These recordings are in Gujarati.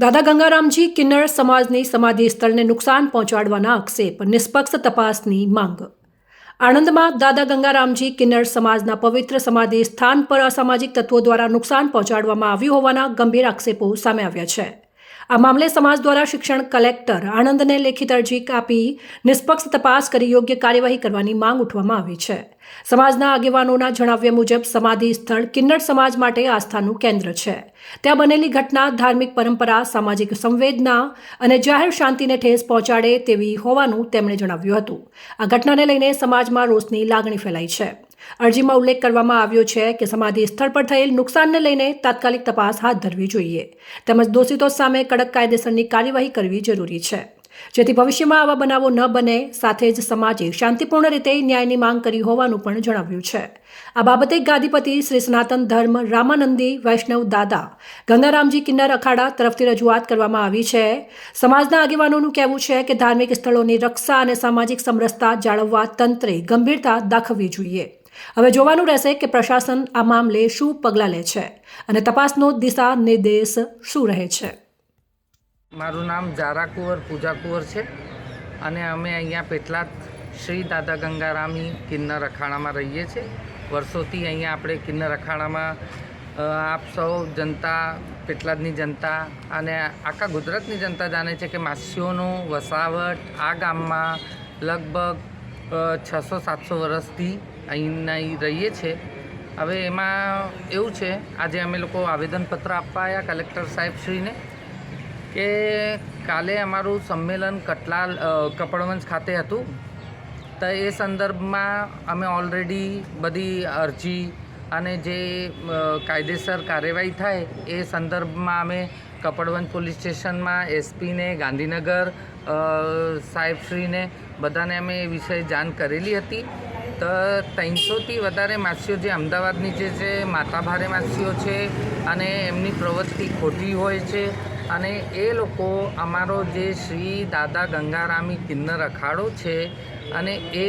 દાદા ગંગારામજી કિન્નર સમાજની સમાધિ સ્થળને નુકસાન પહોંચાડવાના આક્ષેપ, નિષ્પક્ષ તપાસની માંગ. આણંદમાં દાદા ગંગારામજી કિન્નર સમાજના પવિત્ર સમાધિ સ્થાન પર અસામાજિક તત્વો દ્વારા નુકસાન પહોંચાડવામાં આવ્યું હોવાના ગંભીર આક્ષેપો સામે આવ્યા છે. આ મામલે સમાજ દ્વારા શિક્ષણ કલેક્ટર આણંદને લેખિત અરજી આપી નિષ્પક્ષ તપાસ કરી યોગ્ય કાર્યવાહી કરવાની માંગ ઉઠવામાં આવી છે. સમાજના આગેવાનોના જણાવ્યા મુજબ સમાધિ સ્થળ કિન્નર સમાજ માટે આસ્થાનું કેન્દ્ર છે. ત્યાં બનેલી ઘટના ધાર્મિક પરંપરા, સામાજિક સંવેદના અને જાહેર શાંતિને ઠેસ પહોંચાડે તેવી હોવાનું તેમણે જણાવ્યું હતું. આ ઘટનાને લઈને સમાજમાં રોષની લાગણી ફેલાઈ છે. અરજીમાં ઉલ્લેખ કરવામાં આવ્યો છે કે સમાધિ સ્થળ પર થયેલ નુકસાનને લઈને તાત્કાલિક તપાસ હાથ ધરવી જોઈએ તેમજ દોષિતો સામે કડક કાયદેસરની કાર્યવાહી કરવી જરૂરી છે, જેથી ભવિષ્યમાં આવા બનાવો ન બને. સાથે જ સમાજે શાંતિપૂર્ણ રીતે ન્યાયની માંગ કરી હોવાનું પણ જણાવ્યું છે. આ બાબતે ગાદીપતિ શ્રી સનાતન ધર્મ રામાનંદી વૈષ્ણવ દાદા ગંગારામજી કિન્નર અખાડા તરફથી રજૂઆત કરવામાં આવી છે. સમાજના આગેવાનોનું કહેવું છે કે ધાર્મિક સ્થળોની રક્ષા અને સામાજિક સમરસતા જાળવવા તંત્રે ગંભીરતા દાખવવી જોઈએ. હવે જોવાનું રહેશે કે પ્રશાસન આ મામલે શું પગલાં લે છે અને તપાસનો દિશા નિર્દેશ શું રહે છે. મારું નામ જારા કુંવર પૂજા કુંવર છે અને અમે અહીંયા પેટલાદ શ્રી દાદા ગંગારામી કિન્નર અખાડામાં રહીએ છીએ. વર્ષોથી અહીંયા આપણે કિન્નર અખાડામાં આપ સૌ જનતા, પેટલાદની જનતા અને આખા ગુજરાતની જનતા જાણે છે કે માસીઓનું વસાવટ આ ગામમાં લગભગ 600-700 વર્ષથી અહીં રહીએ છીએ. હવે એમાં એવું છે, આજે અમે લોકો આવેદનપત્ર આપવા આવ્યા કલેક્ટર સાહેબશ્રીને કે કાલે અમારું સંમેલન કપડવંજ ખાતે હતું. તો એ સંદર્ભમાં અમે ઓલરેડી બધી અરજી અને જે કાયદેસર કાર્યવાહી થાય એ સંદર્ભમાં અમે કપડવંજ પોલીસ સ્ટેશનમાં એસપીને, ગાંધીનગર સાહેબશ્રીને બધાને અમે એ વિષয়ে જાણ કરેલી હતી. તો 300થી વધારે માસીઓ જે અમદાવાદની જે છે માતાભારે માસીઓ છે અને એમની પ્રવૃત્તિ ખોટી હોય છે અને એ લોકો અમારો જે શ્રી દાદા ગંગારામી કિન્નર અખાડો છે અને એ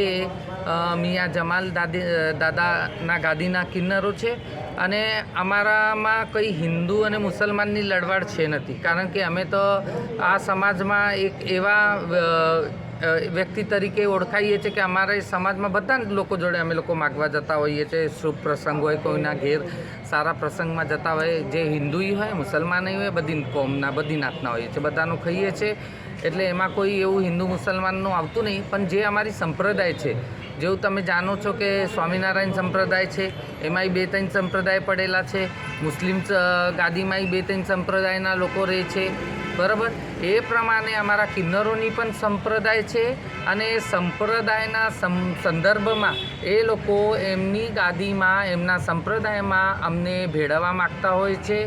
મિયાં જમાલ દાદાના ગાદીના કિન્નરો છે અને અમારામાં કંઈ હિન્દુ અને મુસલમાનની લડવાડ છે નથી. કારણ કે અમે તો આ સમાજમાં એક એવા વ્યક્તિ તરીકે ઓળખાઈએ છીએ કે અમારા સમાજમાં બધા લોકો જોડે અમે લોકો માગવા જતા હોઈએ છીએ. શુભ પ્રસંગ હોય, કોઈના ઘેર સારા પ્રસંગમાં જતા હોય, જે હિન્દુઈ હોય, મુસલમાન હોય, બધી કોમના, બધી નાતના હોઈએ છીએ, બધાનું ખાઈએ છીએ. એટલે એમાં કોઈ એવું હિન્દુ મુસલમાનનું આવતું નહીં. પણ જે અમારી સંપ્રદાય છે, જેવું તમે જાણો છો કે સ્વામિનારાયણ સંપ્રદાય છે, એમાંય 2-3 સંપ્રદાય પડેલા છે. મુસ્લિમ ગાદીમાંય 2-3 સંપ્રદાયના લોકો રહે છે, બરાબર. એ પ્રમાણે અમારા કિન્નરોની પણ સંપ્રદાય છે અને એ સંપ્રદાયના સંદર્ભમાં એ લોકો એમની ગાદીમાં, એમના સંપ્રદાયમાં અમને ભેળવવા માગતા હોય છે,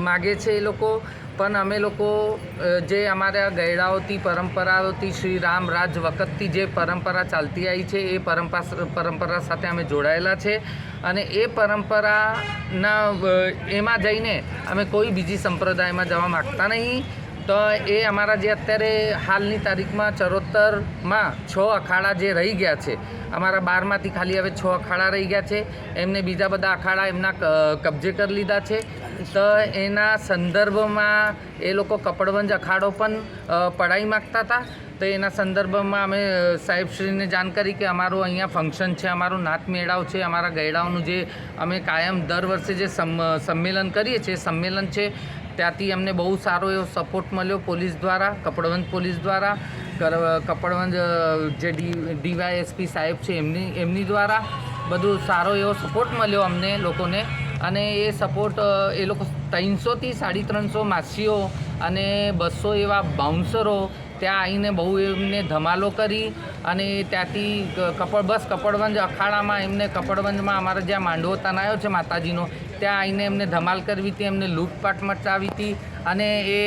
માગે છે એ લોકો. પણ અમે લોકો જે અમારા ગયડાઓથી, પરંપરાઓથી, શ્રી રામ રાજ વખતથી જે પરંપરા ચાલતી આવી છે એ પરંપરા સાથે અમે જોડાયેલા છે અને એ પરંપરાના એમાં જઈને અમે કોઈ બીજી સંપ્રદાયમાં જવા માગતા નહીં. તો એ અમારા જે અત્યારે હાલની તારીખમાં 74માં 6 અખાડા જે રહી ગયા છે, અમારા 12માંથી ખાલી હવે 6 અખાડા રહી ગયા છે. એમને બીજા બધા અખાડા એમના કબજે કરી લીધા છે. તો એના સંદર્ભમાં એ લોકો કપડવંજ અખાડો પણ પડાવી માગતા હતા. તો એના સંદર્ભમાં અમે સાહેબશ્રીને જાણ કરી કે અમારું અહીંયા ફંક્શન છે, અમારું નાત મેળાવ છે, અમારા ગયડાઓનું જે અમે કાયમ દર વર્ષે જે સંમેલન કરીએ છીએ, સંમેલન છે, ત્યાંથી અમને બહુ સારો એવો સપોર્ટ મળ્યો પોલીસ દ્વારા, કપડવંજ પોલીસ દ્વારા, કપડવંજ જે ડીવાયએસપી સાહેબ છે એમની દ્વારા બધું સારો એવો સપોર્ટ મળ્યો અમને લોકોને. અને એ સપોર્ટ એ લોકો 300થી 350 માસીઓ અને 200 એવા બાઉન્સરો ત્યાં આવીને બહુ એમને ધમાલો કરી અને ત્યાંથી કપડવંજ અખાડામાં એમને કપડવંજમાં અમારા જ્યાં માંડવો તનાયો છે માતાજીનો, ત્યાં આવીને એમને ધમાલ કરવી હતી, એમને લૂંટપાટ મચાવી હતી અને એ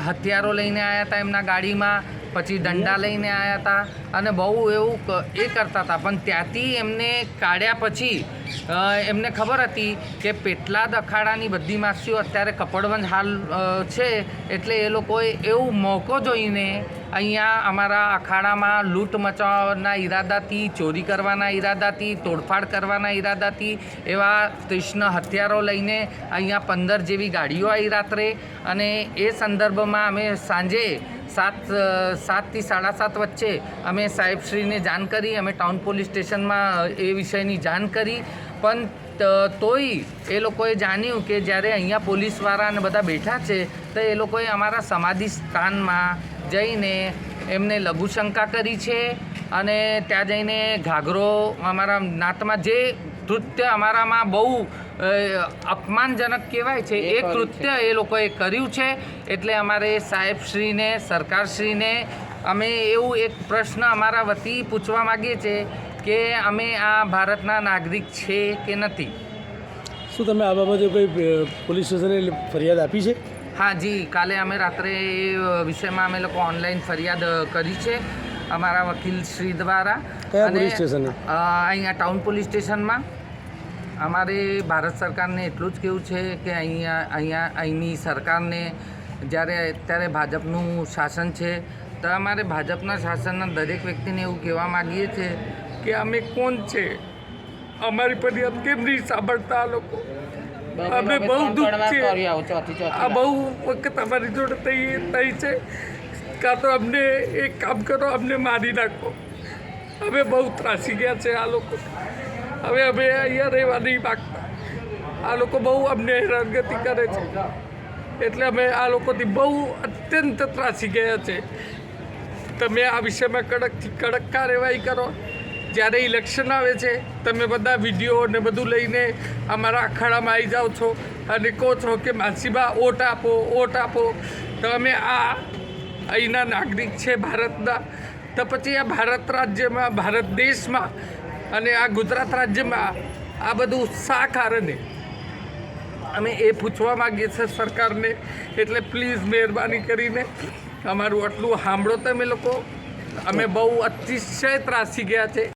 હથિયારો લઈને આવ્યા હતા એમના ગાડીમાં. પછી દંડા લઈને આવ્યા હતા અને બહુ એવું એ કરતા હતા. પણ ત્યાંથી એમને કાઢ્યા પછી એમને ખબર હતી કે પેટલાદ અખાડાની બધી માસીઓ અત્યારે કપડવંજ હાલ છે, એટલે એ લોકોએ એવું મોકો જોઈને અહીંયા અમારા અખાડામાં લૂંટ મચાવવાના ઈરાદાથી, ચોરી કરવાના ઈરાદાથી, તોડફાડ કરવાના ઈરાદાથી એવા તીક્ષ્ણ હથિયારો લઈને અહીંયા 15 જેવી ગાડીઓ આવી રાત્રે. અને એ સંદર્ભમાં અમે સાંજે 7 થી 7:30 વચ્ચે અમે સાહેબશ્રીને જાણ કરી. અમે ટાઉન પોલીસ સ્ટેશનમાં એ વિષયની જાણ કરી. પણ તોય એ લોકોએ જાણ્યું કે જ્યારે અહીંયા પોલીસવાળા અને બધા બેઠા છે તો એ લોકોએ અમારા સમાધિ સ્થાનમાં જઈને એમને લઘુશંકા કરી છે. અને ત્યાં જઈને ઘાઘરો અમારા નાતમાં જે કૃત્ય અમારામાં બહુ અપમાનજનક કહેવાય છે એ કૃત્ય એ લોકોએ કર્યું છે. એટલે અમારે સાહેબશ્રીને, સરકારશ્રીને અમે એવું એક પ્રશ્ન અમારા વતી પૂછવા માગીએ છીએ કે અમે આ ભારતના નાગરિક છે કે નથી. શું તમે આ બાબતે કોઈ પોલીસ સ્ટેશને ફરિયાદ આપી છે? હા જી, કાલે અમે રાત્રે એ વિષયમાં અમે લોકો ઓનલાઈન ફરિયાદ કરી છે અમારા વકીલ શ્રી દ્વારા. કયા પોલીસ સ્ટેશને? અહીંયા ટાઉન પોલીસ સ્ટેશનમાં. અમારે ભારત સરકારને એટલું જ કહેવું છે કે અહીંની સરકારને જ્યારે અત્યારે ભાજપનું શાસન છે તો અમારે ભાજપના શાસનના દરેક વ્યક્તિને એવું કહેવા માગીએ છીએ કે અમે કોણ છે, અમારી ફરિયાદ કેમ નહીં સાંભળતા આ લોકો. અમે બહુ દુઃખ છે, આ બહુ વખત અમારી જોડે થઈ છે. કાં તો અમને એક કામ કરો, અમને મારી નાખો. અમે બહુ ત્રાસી ગયા છે આ લોકો. હવે અમે અહીંયા રહેવા નહીં માગતા. આ લોકો બહુ અમને હેરાનગતિ કરે છે, એટલે અમે આ લોકોથી બહુ અત્યંત ત્રાસી ગયા છે. તમે આ વિષયમાં કડકથી કડક કાર્યવાહી કરો. જ્યારે ઇલેક્શન આવે છે તમે બધા વિડીયો ને બધું લઈને અમારા અખાડામાં આવી જાઓ છો અને કહો છો કે માસીબા વોટ આપો, વોટ આપો. તો અમે આ અહીંના નાગરિક છે ભારતના, તો પછી આ ભારત રાજ્યમાં, ભારત દેશમાં અને આ ગુજરાત રાજ્યમાં આ બધું શા કારણે, અમે એ પૂછવા માગીએ છીએ સરકારને. એટલે પ્લીઝ મહેરબાની કરીને અમારું આટલું સાંભળો તમે લોકો. અમે બહુ અતિશય ત્રાસી ગયા છે.